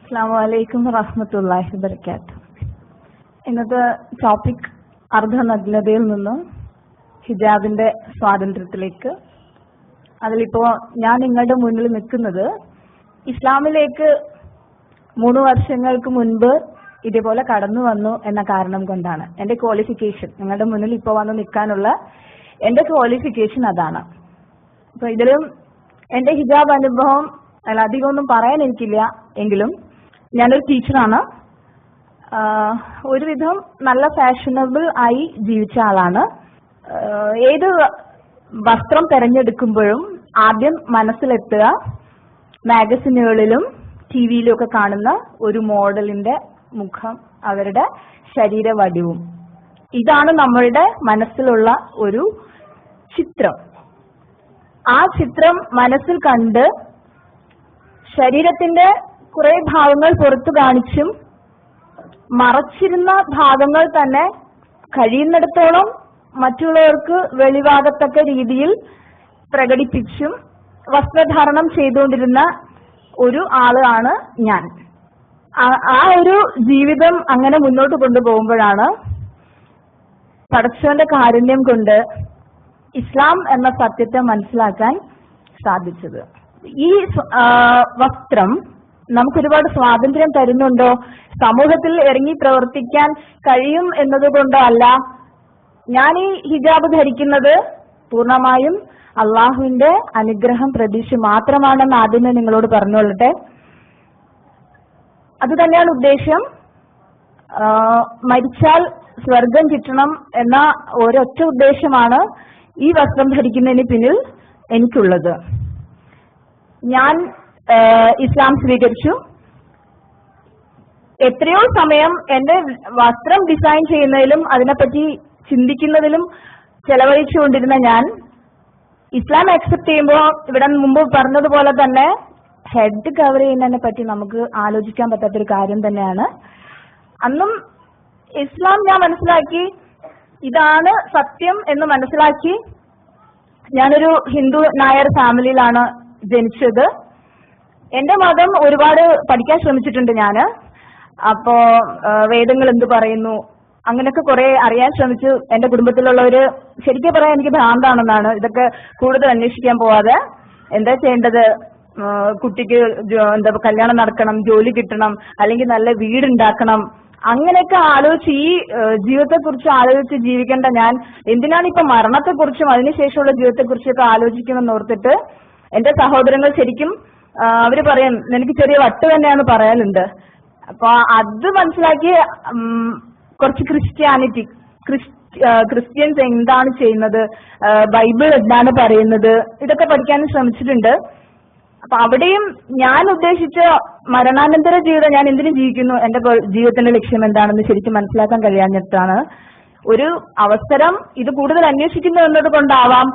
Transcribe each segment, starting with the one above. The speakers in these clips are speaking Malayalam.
അസ്സലാമു അലൈക്കും വറഹ്മത്തുള്ളാഹി വബറകാതുഹു. ഇന്നത്തെ ടോപ്പിക് അർദ്ധനഗ്നതയിൽ നിന്ന് ഹിജാബിന്റെ സ്വാതന്ത്ര്യത്തിലേക്ക്. അതിലിപ്പോ ഞാൻ നിങ്ങളുടെ മുന്നിൽ നിൽക്കുന്നത് ഇസ്ലാമിലേക്ക് 3 വർഷങ്ങൾക്ക് മുൻപ് ഇതേപോലെ കടന്നു വന്നു എന്ന കാരണം കൊണ്ടാണ്. എന്റെ ക്വാളിഫിക്കേഷൻ നിങ്ങളുടെ മുന്നിൽ ഇപ്പൊ വന്ന് നിൽക്കാനുള്ള എന്റെ ക്വാളിഫിക്കേഷൻ അതാണ്. അപ്പൊ ഇതിലും എന്റെ ഹിജാബ് അനുഭവം അധികമൊന്നും പറയാൻ എനിക്കില്ല. എങ്കിലും ഞാനൊരു ടീച്ചറാണ്. ഒരുവിധം നല്ല ഫാഷനബിൾ ആയി ജീവിച്ച ആളാണ്. ഏത് വസ്ത്രം തെരഞ്ഞെടുക്കുമ്പോഴും ആദ്യം മനസ്സിലെത്തുക മാഗസിനുകളിലും ടിവിയിലും ഒക്കെ കാണുന്ന ഒരു മോഡലിന്റെ മുഖം, അവരുടെ ശരീര വടിവും. ഇതാണ് നമ്മളുടെ മനസ്സിലുള്ള ഒരു ചിത്രം. ആ ചിത്രം മനസ്സിൽ കണ്ട് ശരീരത്തിന്റെ കുറെ ഭാഗങ്ങൾ പുറത്തു കാണിച്ചും മറച്ചിരുന്ന ഭാഗങ്ങൾ തന്നെ കഴിയുന്നിടത്തോളം മറ്റുള്ളവർക്ക് വെളിവാകത്തക്ക രീതിയിൽ പ്രകടിപ്പിച്ചും വസ്ത്രധാരണം ചെയ്തുകൊണ്ടിരുന്ന ഒരു ആളാണ് ഞാൻ. ആ ഒരു ജീവിതം അങ്ങനെ മുന്നോട്ട് കൊണ്ടുപോകുമ്പോഴാണ് പടച്ചവന്റെ കാരുണ്യം കൊണ്ട് ഇസ്ലാം എന്ന സത്യത്തെ മനസ്സിലാക്കാൻ സാധിച്ചത്. ഈ വസ്ത്രം നമുക്കൊരുപാട് സ്വാതന്ത്ര്യം തരുന്നുണ്ടോ, സമൂഹത്തിൽ ഇറങ്ങി പ്രവർത്തിക്കാൻ കഴിയും എന്നതുകൊണ്ടോ അല്ല. ഞാൻ ഈ ഹിജാബ് ധരിക്കുന്നത് പൂർണ്ണമായും അള്ളാഹുവിന്റെ അനുഗ്രഹം പ്രതീക്ഷ മാത്രമാണെന്ന് ആദ്യമേ നിങ്ങളോട് പറഞ്ഞുകൊള്ളട്ടെ. അത് തന്നെയാണ് ഉദ്ദേശം. മരിച്ചാൽ സ്വർഗം കിട്ടണം എന്ന ഒരൊറ്റ ഉദ്ദേശമാണ് ഈ വസ്ത്രം ധരിക്കുന്നതിന് പിന്നിൽ എനിക്കുള്ളത്. ഞാൻ ഇസ്ലാം സ്വീകരിച്ചു. എത്രയോ സമയം എന്റെ വസ്ത്രം ഡിസൈൻ ചെയ്യുന്നതിലും അതിനെപ്പറ്റി ചിന്തിക്കുന്നതിലും ചെലവഴിച്ചുകൊണ്ടിരുന്ന ഞാൻ ഇസ്ലാം അക്സെപ്റ്റ് ചെയ്യുമ്പോൾ ഇവിടെ മുമ്പ് പറഞ്ഞതുപോലെ തന്നെ ഹെഡ് കവർ ചെയ്യുന്നതിനെ പറ്റി നമുക്ക് ആലോചിക്കാൻ പറ്റാത്തൊരു കാര്യം തന്നെയാണ്. അന്നും ഇസ്ലാം ഞാൻ മനസ്സിലാക്കി, ഇതാണ് സത്യം എന്ന് മനസ്സിലാക്കി. ഞാനൊരു ഹിന്ദു നായർ ഫാമിലിയിലാണ് ജനിച്ചത്. എന്റെ മതം ഒരുപാട് പഠിക്കാൻ ശ്രമിച്ചിട്ടുണ്ട് ഞാന്. അപ്പോ വേദങ്ങൾ എന്ത് പറയുന്നു അങ്ങനെയൊക്കെ കുറെ അറിയാൻ ശ്രമിച്ചു. എന്റെ കുടുംബത്തിലുള്ളവര് ശരിക്കും പറയാൻ എനിക്ക് ഭ്രാന്താണെന്നാണ്. ഇതൊക്കെ കൂടുതൽ അന്വേഷിക്കാൻ പോവാതെ എന്താ ചെയ്യേണ്ടത്, കുട്ടിക്ക് എന്താ കല്യാണം നടക്കണം, ജോലി കിട്ടണം, അല്ലെങ്കിൽ നല്ല വീടുണ്ടാക്കണം, അങ്ങനെയൊക്കെ ആലോചിച്ച് ഈ ജീവിതത്തെക്കുറിച്ച് ആലോചിച്ച് ജീവിക്കേണ്ട ഞാൻ എന്തിനാണ് ഇപ്പൊ മരണത്തെക്കുറിച്ചും അതിനുശേഷമുള്ള ജീവിതത്തെക്കുറിച്ചൊക്കെ ആലോചിക്കുമെന്ന് ഓർത്തിട്ട് എന്റെ സഹോദരങ്ങൾ ശരിക്കും അവര് പറയും നിനക്ക് ചെറിയ വട്ട് തന്നെയാന്ന് പറയാനുണ്ട്. അപ്പൊ അത് മനസ്സിലാക്കി കുറച്ച് ക്രിസ്ത്യൻസ് എന്താണ് ചെയ്യുന്നത്, ബൈബിൾ എന്താണ് പറയുന്നത്, ഇതൊക്കെ പഠിക്കാനും ശ്രമിച്ചിട്ടുണ്ട്. അപ്പൊ അവിടെയും ഞാൻ ഉദ്ദേശിച്ച മരണാനന്തര ജീവിതം, ഞാൻ എന്തിനു ജീവിക്കുന്നു, എന്റെ ജീവിതത്തിന്റെ ലക്ഷ്യം എന്താണെന്ന് ശരിക്കും മനസ്സിലാക്കാൻ കഴിയാഞ്ഞിട്ടാണ്. ഒരു അവസരം ഇത് കൂടുതൽ അന്വേഷിക്കുന്നു എന്നത് കൊണ്ടാവാം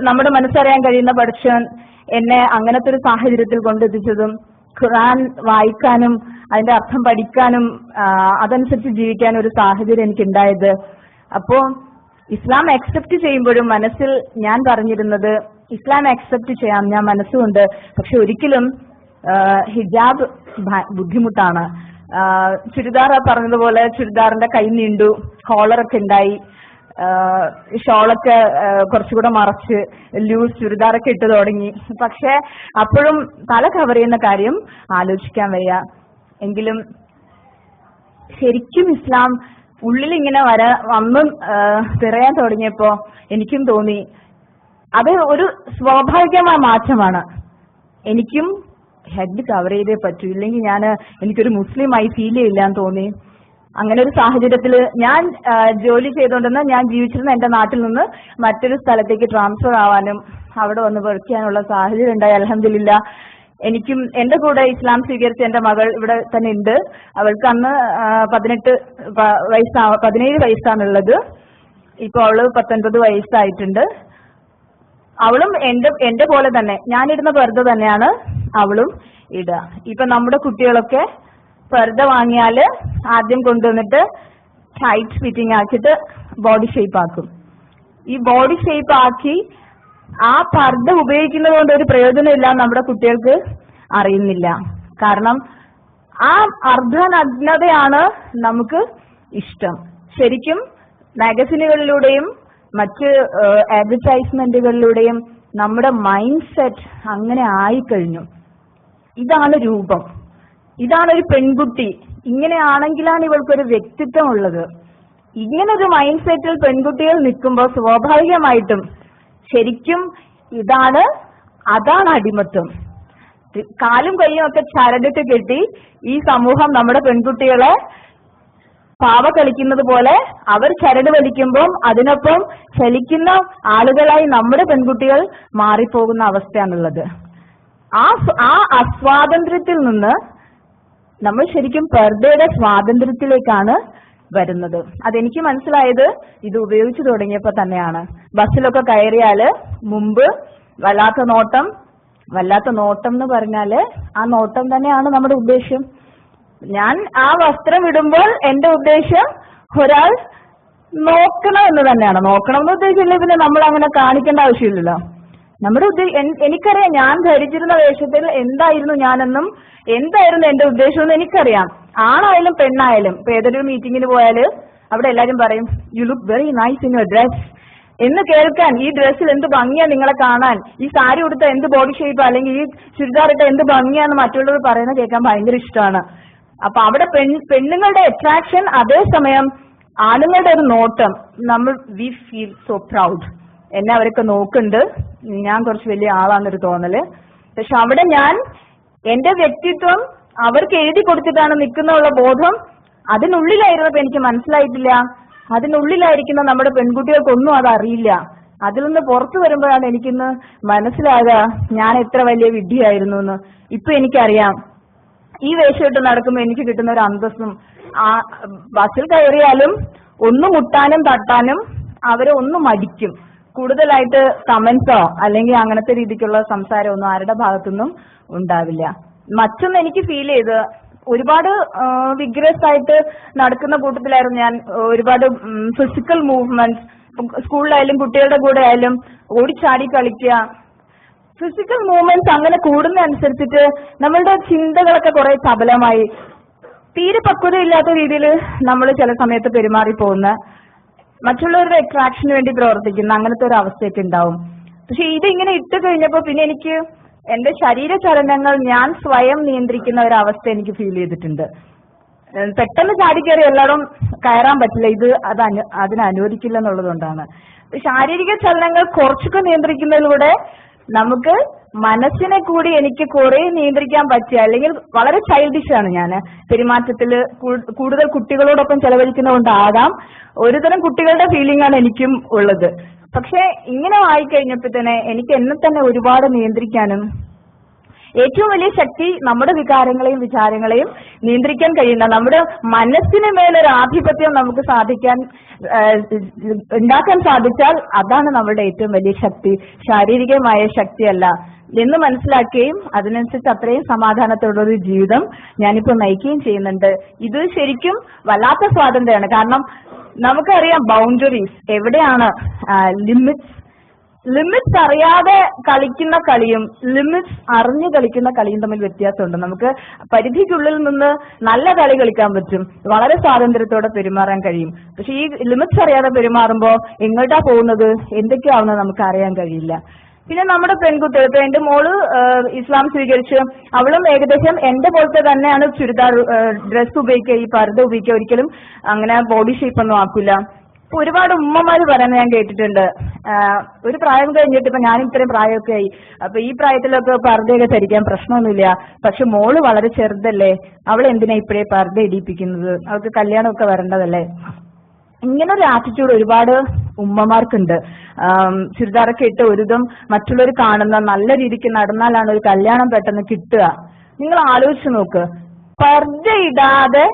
നമ്മുടെ മനസ്സറിയാൻ കഴിയുന്ന പടച്ചവൻ എന്നെ അങ്ങനത്തെ ഒരു സാഹചര്യത്തിൽ കൊണ്ടെത്തിച്ചതും ഖുർആൻ വായിക്കാനും അതിന്റെ അർത്ഥം പഠിക്കാനും അതനുസരിച്ച് ജീവിക്കാനും ഒരു സാഹചര്യം എനിക്കുണ്ടായത്. അപ്പോ ഇസ്ലാം അക്സെപ്റ്റ് ചെയ്യുമ്പോഴും മനസ്സിൽ ഞാൻ പറഞ്ഞിരുന്നത് ഇസ്ലാം അക്സെപ്റ്റ് ചെയ്യാം ഞാൻ മനസ്സുകൊണ്ട്, പക്ഷെ ഒരിക്കലും ഹിജാബ് ബുദ്ധിമുട്ടാണ്. ചുരിദാർ പറഞ്ഞതുപോലെ ചുരിദാറിന്റെ കൈ നീണ്ടു, കോളറൊക്കെ ഉണ്ടായി, ഷോളൊക്കെ കുറച്ചുകൂടെ മറച്ച് ലൂസ് ചുരിദാറൊക്കെ ഇട്ട് തുടങ്ങി. പക്ഷെ അപ്പോഴും തല കവർ ചെയ്യുന്ന കാര്യം ആലോചിക്കാൻ വയ്യ. എങ്കിലും ശരിക്കും ഇസ്ലാം ഉള്ളിൽ ഇങ്ങനെ വന്ന് തിറയാൻ തുടങ്ങിയപ്പോ എനിക്കും തോന്നി അത് ഒരു സ്വാഭാവികമായ മാറ്റമാണ്. എനിക്കും ഹെഡ് കവർ ചെയ്തേ പറ്റൂ, ഇല്ലെങ്കിൽ എനിക്കൊരു മുസ്ലിമായി ഫീൽ ചെയ്യില്ലാന്ന് തോന്നി. അങ്ങനെ ഒരു സാഹചര്യത്തിൽ ഞാൻ ജോലി ചെയ്തുകൊണ്ടിരുന്ന ഞാൻ ജീവിച്ചിരുന്ന എന്റെ നാട്ടിൽ നിന്ന് മറ്റൊരു സ്ഥലത്തേക്ക് ട്രാൻസ്ഫർ ആവാനും അവിടെ വന്ന് വർക്ക് ചെയ്യാനുള്ള സാഹചര്യം ഉണ്ടായി. അൽഹംദുലില്ലാ. എനിക്കും എന്റെ കൂടെ ഇസ്ലാം സ്വീകരിച്ച എന്റെ മകൾ ഇവിടെ തന്നെ ഉണ്ട്. അവൾക്ക് അന്ന് 17 വയസ്സാണുള്ളത്. ഇപ്പൊ അവള് 19 വയസ്സായിട്ടുണ്ട്. അവളും എന്റെ പോലെ തന്നെ ഞാനിടുന്ന പർദ്ദ തന്നെയാണ് അവളും ഇടുക. ഇപ്പൊ നമ്മുടെ കുട്ടികളൊക്കെ പർദ്ദ വാങ്ങിയാല് ആദ്യം കൊണ്ടുവന്നിട്ട് ടൈറ്റ് ഫിറ്റിംഗ് ആക്കിയിട്ട് ബോഡി ഷേപ്പ് ആക്കും. ഈ ബോഡി ഷേപ്പ് ആക്കി ആ പർദ്ദ ഉപയോഗിക്കുന്നത് കൊണ്ട് ഒരു പ്രയോജനമില്ല നമ്മുടെ കുട്ടികൾക്ക് അറിയുന്നില്ല. കാരണം ആ അർദ്ധനഗ്നതയാണ് നമുക്ക് ഇഷ്ടം. ശരിക്കും മാഗസിനുകളിലൂടെയും മറ്റ് അഡ്വർടൈസ്മെന്റുകളിലൂടെയും നമ്മുടെ മൈൻഡ് സെറ്റ് അങ്ങനെ ആയിക്കഴിഞ്ഞു. ഇതാണ് രൂപം, ഇതാണൊരു പെൺകുട്ടി, ഇങ്ങനെയാണെങ്കിലാണ് ഇവൾക്കൊരു വ്യക്തിത്വം ഉള്ളത്. ഇങ്ങനൊരു മൈൻഡ് സെറ്റിൽ പെൺകുട്ടികൾ നിൽക്കുമ്പോൾ സ്വാഭാവികമായിട്ടും ശരിക്കും അതാണ് അടിമത്വം. കാലും കൈയും ഒക്കെ ചരടിട്ട് കെട്ടി ഈ സമൂഹം നമ്മുടെ പെൺകുട്ടികളെ പാവ കളിക്കുന്നത് പോലെ അവർ ചരട് വലിക്കുമ്പോൾ അതിനൊപ്പം ചലിക്കുന്ന ആളുകളായി നമ്മുടെ പെൺകുട്ടികൾ മാറിപ്പോകുന്ന അവസ്ഥയാണുള്ളത്. ആ അസ്വാതന്ത്ര്യത്തിൽ നിന്ന് നമ്മൾ ശരിക്കും പർദ്ദയുടെ സ്വാതന്ത്ര്യത്തിലേക്കാണ് വരുന്നത്. അതെനിക്ക് മനസ്സിലായത് ഇത് ഉപയോഗിച്ചു തുടങ്ങിയപ്പോൾ തന്നെയാണ്. ബസ്സിലൊക്കെ കയറിയാല് മുമ്പ് വല്ലാത്ത നോട്ടം എന്ന് പറഞ്ഞാല് ആ നോട്ടം തന്നെയാണ് നമ്മുടെ ഉദ്ദേശ്യം. ഞാൻ ആ വസ്ത്രം ഇടുമ്പോൾ എന്റെ ഉദ്ദേശ്യം ഒരാൾ നോക്കണം എന്ന് തന്നെയാണ്. നോക്കണം എന്ന് ഉദ്ദേശിച്ചില്ല പിന്നെ നമ്മൾ അങ്ങനെ കാണിക്കേണ്ട ആവശ്യമില്ലല്ലോ. നമ്മുടെ എനിക്കറിയാം ഞാൻ ധരിച്ചിരുന്ന വേഷത്തിൽ എന്തായിരുന്നു ഞാനെന്നും എന്തായിരുന്നു എന്റെ ഉദ്ദേശമെന്ന് എനിക്കറിയാം. ആണായാലും പെണ്ണായാലും ഇപ്പൊ ഏതൊരു മീറ്റിങ്ങിന് പോയാല് അവിടെ എല്ലാരും പറയും you look very nice in your dress എന്ന് കേൾക്കാൻ, ഈ ഡ്രസ്സിൽ എന്ത് ഭംഗിയാ നിങ്ങളെ കാണാൻ, ഈ സാരി ഉടുത്ത എന്ത് ബോഡി ഷേപ്പ് അല്ലെങ്കിൽ ഈ ചുരിദാർ ഇട്ട എന്ത് ഭംഗിയാന്ന് മറ്റുള്ളവർ പറയുന്നത് കേൾക്കാൻ ഭയങ്കര ഇഷ്ടമാണ്. അപ്പൊ അവിടെ പെണ്ണുങ്ങളുടെ അട്രാക്ഷൻ, അതേസമയം ആണുങ്ങളുടെ ഒരു നോട്ടം, വി ഫീൽ സോ പ്രൗഡ്. എന്നെ അവരൊക്കെ നോക്കുന്നുണ്ട്, ഞാൻ കുറച്ച് വലിയ ആളാന്നൊരു തോന്നല്. പക്ഷെ അവിടെ ഞാൻ എന്റെ വ്യക്തിത്വം അവർക്ക് എഴുതി കൊടുത്തിട്ടാണ് നിൽക്കുന്നുള്ള ബോധം അതിനുള്ളിലായിരുന്നപ്പോ എനിക്ക് മനസ്സിലായിട്ടില്ല. അതിനുള്ളിലായിരിക്കുന്ന നമ്മുടെ പെൺകുട്ടികൾക്കൊന്നും അതറിയില്ല. അതിൽ നിന്ന് പുറത്തു വരുമ്പോഴാണ് എനിക്കിന്ന് മനസ്സിലാകുക ഞാൻ എത്ര വലിയ വിഡ്ഢിയായിരുന്നു എന്ന്. ഇപ്പൊ എനിക്കറിയാം ഈ വേഷമിട്ട് നടക്കുമ്പോൾ എനിക്ക് കിട്ടുന്ന ഒരു അന്തസ്സും, ആ ബസ്സിൽ കയറിയാലും ഒന്ന് മുട്ടാനും തട്ടാനും അവരെ ഒന്ന് മടിക്കും. കൂടുതലായിട്ട് കമന്റ്സോ അല്ലെങ്കിൽ അങ്ങനത്തെ രീതിക്കുള്ള സംസാരമൊന്നും ആരുടെ ഭാഗത്തുനിന്നും ഉണ്ടാവില്ല. മറ്റൊന്ന് എനിക്ക് ഫീൽ ചെയ്ത് ഒരുപാട് വിഗ്രസ് ആയിട്ട് നടക്കുന്ന കൂട്ടത്തിലായിരുന്നു ഞാൻ. ഒരുപാട് ഫിസിക്കൽ മൂവ്മെന്റ്സ് സ്കൂളിലായാലും കുട്ടികളുടെ കൂടെ ആയാലും ഓടിച്ചാടി കളിക്കുക, ഫിസിക്കൽ മൂവ്മെന്റ്സ് അങ്ങനെ കൂടുന്ന അനുസരിച്ചിട്ട് നമ്മളുടെ ചിന്തകളൊക്കെ കുറെ ചപലമായി, തീരെ പക്വതയില്ലാത്ത രീതിയിൽ നമ്മൾ ചില സമയത്ത് പെരുമാറി പോകുന്ന, മറ്റുള്ളവരുടെ അട്രാക്ഷന് വേണ്ടി പ്രവർത്തിക്കുന്ന അങ്ങനത്തെ ഒരു അവസ്ഥയൊക്കെ ഉണ്ടാവും. പക്ഷെ ഇതിങ്ങനെ ഇട്ട് കഴിഞ്ഞപ്പോ പിന്നെ എനിക്ക് എന്റെ ശരീര ചലനങ്ങൾ ഞാൻ സ്വയം നിയന്ത്രിക്കുന്ന ഒരു അവസ്ഥ എനിക്ക് ഫീൽ ചെയ്തിട്ടുണ്ട്. പെട്ടെന്ന് ചാടിക്കയറി എല്ലായിടും കയറാൻ പറ്റില്ല, ഇത് അതിന് അനുവദിക്കില്ല എന്നുള്ളതുകൊണ്ടാണ്. ശാരീരിക ചലനങ്ങൾ കുറച്ചൊക്കെ നിയന്ത്രിക്കുന്നതിലൂടെ നമുക്ക് മനസ്സിനെ കൂടി എനിക്ക് കുറെ നിയന്ത്രിക്കാൻ പറ്റിയ, അല്ലെങ്കിൽ വളരെ ചൈൽഡിഷ് ആണ് ഞാൻ പെരുമാറ്റത്തില്, കൂടുതൽ കുട്ടികളോടൊപ്പം ചെലവഴിക്കുന്നതുകൊണ്ടാകാം ഒരുതരം കുട്ടികളുടെ ഫീലിംഗ് ആണ് എനിക്കും ഉള്ളത്. പക്ഷെ ഇങ്ങനെ ആയിക്കഴിഞ്ഞപ്പോ തന്നെ എനിക്ക് എന്നെ തന്നെ ഒരുപാട് നിയന്ത്രിക്കാനും, ഏറ്റവും വലിയ ശക്തി നമ്മുടെ വികാരങ്ങളെയും വിചാരങ്ങളെയും നിയന്ത്രിക്കാൻ കഴിയുന്ന, നമ്മുടെ മനസ്സിന് മേലൊരു ആധിപത്യം നമുക്ക് ഉണ്ടാക്കാൻ സാധിച്ചാൽ അതാണ് നമ്മുടെ ഏറ്റവും വലിയ ശക്തി, ശാരീരികമായ ശക്തിയല്ല എന്ന് മനസ്സിലാക്കുകയും അതിനനുസരിച്ച് അത്രയും സമാധാനത്തോടൊരു ജീവിതം ഞാനിപ്പോ നയിക്കുകയും ചെയ്യുന്നുണ്ട്. ഇത് ശരിക്കും വല്ലാത്ത സ്വാതന്ത്ര്യമാണ്. കാരണം നമുക്കറിയാം ബൗണ്ടറീസ് എവിടെയാണ്, ലിമിറ്റ്സ് അറിയാതെ കളിക്കുന്ന കളിയും ലിമിറ്റ്സ് അറിഞ്ഞു കളിക്കുന്ന കളിയും തമ്മിൽ വ്യത്യാസമുണ്ട്. നമുക്ക് പരിധിക്കുള്ളിൽ നിന്ന് നല്ല കളി കളിക്കാൻ പറ്റും, വളരെ സ്വാതന്ത്ര്യത്തോടെ പെരുമാറാൻ കഴിയും. പക്ഷെ ഈ ലിമിറ്റ്സ് അറിയാതെ പെരുമാറുമ്പോൾ എങ്ങോട്ടാ പോകുന്നത്, എന്തൊക്കെയാവുന്നത് നമുക്ക് അറിയാൻ കഴിയില്ല. പിന്നെ നമ്മുടെ പെൺകുട്ടികൾ, ഇപ്പൊ എന്റെ മോള് ഇസ്ലാം സ്വീകരിച്ച് അവളും ഏകദേശം എന്റെ പോലത്തെ തന്നെയാണ് ചുരിദാർ ഡ്രസ് ഉപയോഗിക്കുക, ഈ പർദ്ദ ഉപയോഗിക്കുക, ഒരിക്കലും അങ്ങനെ ബോഡി ഷേപ്പ് ഒന്നും ആക്കില്ല. ഒരുപാട് ഉമ്മമാര് പറയുന്നത് ഞാൻ കേട്ടിട്ടുണ്ട്, ഒരു പ്രായം കഴിഞ്ഞിട്ട് ഇപ്പൊ ഞാൻ ഇത്രയും പ്രായമൊക്കെ ആയി, അപ്പൊ ഈ പ്രായത്തിലൊക്കെ പർദ്ദയൊക്കെ ധരിക്കാൻ പ്രശ്നമൊന്നുമില്ല, പക്ഷെ മോള് വളരെ ചെറുതല്ലേ, അവൾ എന്തിനാ ഇപ്പോഴേ പർദ്ദ ഇടിപ്പിക്കുന്നത്, അവൾക്ക് കല്യാണമൊക്കെ വരേണ്ടതല്ലേ. ഇങ്ങനൊരു ആറ്റിറ്റ്യൂഡ് ഒരുപാട് ഉമ്മമാർക്കുണ്ട്. ചുരിദാറൊക്കെ ഇട്ട് ഒരുതും മറ്റുള്ളവർ കാണുന്ന നല്ല രീതിക്ക് നടന്നാലാണ് ഒരു കല്യാണം പെട്ടെന്ന് കിട്ടുക. നിങ്ങൾ ആലോചിച്ച് നോക്ക്, പർദ്ദ ഇടാതെ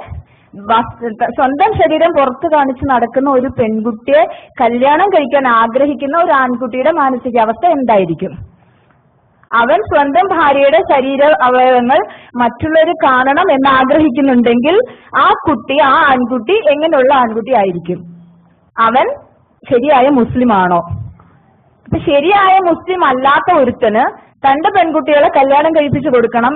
സ്വന്തം ശരീരം പുറത്ത് കാണിച്ച് നടക്കുന്ന ഒരു പെൺകുട്ടിയെ കല്യാണം കഴിക്കാൻ ആഗ്രഹിക്കുന്ന ഒരു ആൺകുട്ടിയുടെ മാനസികാവസ്ഥ എന്തായിരിക്കും? അവൻ സ്വന്തം ഭാര്യയുടെ ശരീര അവയവങ്ങൾ മറ്റുള്ളവർ കാണണം എന്ന് ആഗ്രഹിക്കുന്നുണ്ടെങ്കിൽ ആ ആൺകുട്ടി എങ്ങനെയുള്ള ആൺകുട്ടി ആയിരിക്കും? അവൻ ശരിയായ മുസ്ലിം ആണോ? അപ്പൊ ശരിയായ മുസ്ലിം അല്ലാത്ത ഒരുത്തന് തന്റെ പെൺകുട്ടികളെ കല്യാണം കഴിപ്പിച്ചു കൊടുക്കണം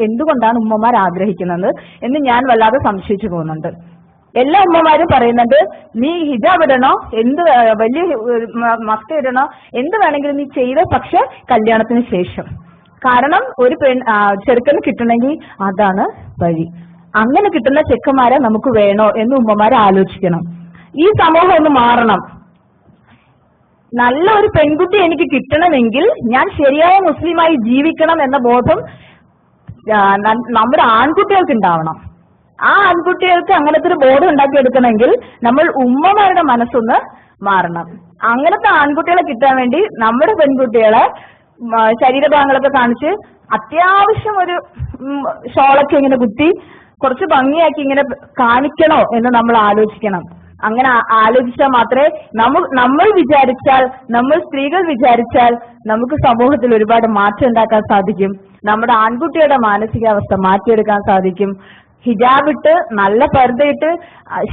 എന്തുകൊണ്ടാണ് ഉമ്മമാർ ആഗ്രഹിക്കുന്നത് എന്ന് ഞാൻ വല്ലാതെ സംശയിച്ചു പോകുന്നുണ്ട്. എല്ലാ ഉമ്മമാരും പറയുന്നുണ്ട്, നീ ഹിജാബ് ഇടണോ, വലിയ മസ്ക ഇടണോ, എന്ത് വേണമെങ്കിലും നീ ചെയ്ത, പക്ഷെ കല്യാണത്തിന് ശേഷം. കാരണം ഒരു ചെറുക്കന് കിട്ടണമെങ്കിൽ അതാണ് വഴി. അങ്ങനെ കിട്ടുന്ന ചെക്കന്മാരെ നമുക്ക് വേണോ എന്ന് ഉമ്മമാരെ ആലോചിക്കണം. ഈ സമൂഹം ഒന്ന് മാറണം. നല്ല ഒരു പെൺകുട്ടി എനിക്ക് കിട്ടണമെങ്കിൽ ഞാൻ ശരിയായ മുസ്ലിമായി ജീവിക്കണം എന്ന ബോധം നമ്മുടെ ആൺകുട്ടികൾക്ക് ഉണ്ടാവണം. ആ ആൺകുട്ടികൾക്ക് അങ്ങനത്തെ ഒരു ബോധം ഉണ്ടാക്കിയെടുക്കണമെങ്കിൽ നമ്മൾ ഉമ്മമാരുടെ മനസ്സൊന്ന് മാറണം. അങ്ങനത്തെ ആൺകുട്ടികളെ കിട്ടാൻ വേണ്ടി നമ്മുടെ പെൺകുട്ടികളെ ശരീരഭാഗങ്ങളൊക്കെ കാണിച്ച് അത്യാവശ്യം ഒരു ഷോളൊക്കെ ഇങ്ങനെ കുത്തി കുറച്ച് ഭംഗിയാക്കി ഇങ്ങനെ കാണിക്കണോ എന്ന് നമ്മൾ ആലോചിക്കണം. അങ്ങനെ ആലോചിച്ചാൽ മാത്രമേ നമ്മൾ വിചാരിച്ചാൽ, നമ്മൾ സ്ത്രീകൾ വിചാരിച്ചാൽ നമുക്ക് സമൂഹത്തിൽ ഒരുപാട് മാറ്റം ഉണ്ടാക്കാൻ സാധിക്കും. നമ്മുടെ ആൺകുട്ടിയുടെ മാനസികാവസ്ഥ മാറ്റിയെടുക്കാൻ സാധിക്കും. ഹിജാബിട്ട് നല്ല പർദ്ദയിട്ട്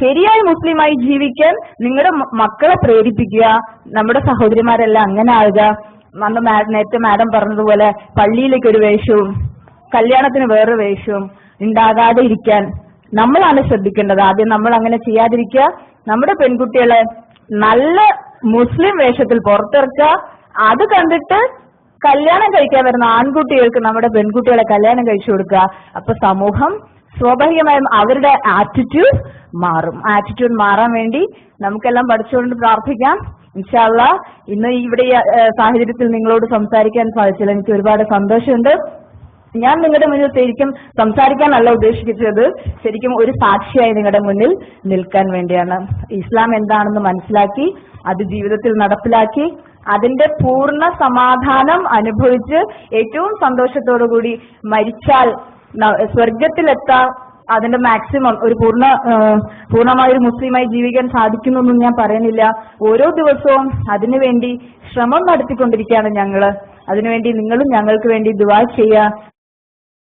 ശരിയായ മുസ്ലിമായി ജീവിക്കാൻ നിങ്ങളുടെ മക്കളെ പ്രേരിപ്പിക്കുക. നമ്മുടെ സഹോദരിമാരെല്ലാം അങ്ങനെ ആവുക. നേരത്തെ മാഡം പറഞ്ഞതുപോലെ പള്ളിയിലേക്ക് ഒരു വേഷവും കല്യാണത്തിന് വേറൊരു വേഷവും ഉണ്ടാകാതെ ഇരിക്കാൻ നമ്മളാണ് ശ്രദ്ധിക്കേണ്ടത്. ആദ്യം നമ്മൾ അങ്ങനെ ചെയ്യാതിരിക്കുക. നമ്മുടെ പെൺകുട്ടികളെ നല്ല മുസ്ലിം വേഷത്തിൽ പുറത്തിറക്കുക. അത് കണ്ടിട്ട് കല്യാണം കഴിക്കാൻ വരുന്ന ആൺകുട്ടികൾക്ക് നമ്മുടെ പെൺകുട്ടികളെ കല്യാണം കഴിച്ചു കൊടുക്കുക. അപ്പൊ സമൂഹം സ്വാഭാവികമായും അവരുടെ ആറ്റിറ്റ്യൂഡ് മാറും. ആറ്റിറ്റ്യൂഡ് മാറാൻ വേണ്ടി നമുക്കെല്ലാം പഠിച്ചുകൊണ്ട് പ്രാർത്ഥിക്കാം. ഇൻഷാ അല്ലാഹ് ഇന്ന് ഇവിടെ ഈ സാഹചര്യത്തിൽ നിങ്ങളോട് സംസാരിക്കാൻ സാധിച്ചതിൽ എനിക്ക് ഒരുപാട് സന്തോഷമുണ്ട്. ഞാൻ നിങ്ങളുടെ മുന്നിൽ ശരിക്കും സംസാരിക്കാനല്ല ഉദ്ദേശിച്ചത്, ശരിക്കും ഒരു സാക്ഷിയായി നിങ്ങളുടെ മുന്നിൽ നിൽക്കാൻ വേണ്ടിയാണ്. ഇസ്ലാം എന്താണെന്ന് മനസ്സിലാക്കി അത് ജീവിതത്തിൽ നടപ്പിലാക്കി അതിന്റെ പൂർണ്ണ സമാധാനം അനുഭവിച്ച് ഏറ്റവും സന്തോഷത്തോടു കൂടി മരിച്ചാൽ സ്വർഗത്തിലെത്താൻ അതിന്റെ മാക്സിമം ഒരു പൂർണ്ണമായ ഒരു മുസ്ലിമായി ജീവിക്കാൻ സാധിക്കുന്നൊന്നും ഞാൻ പറയുന്നില്ല. ഓരോ ദിവസവും അതിനുവേണ്ടി ശ്രമം നടത്തിക്കൊണ്ടിരിക്കുകയാണ് ഞങ്ങള്. അതിനുവേണ്ടി നിങ്ങളും ഞങ്ങൾക്ക് വേണ്ടി ദുആ ചെയ്യുക.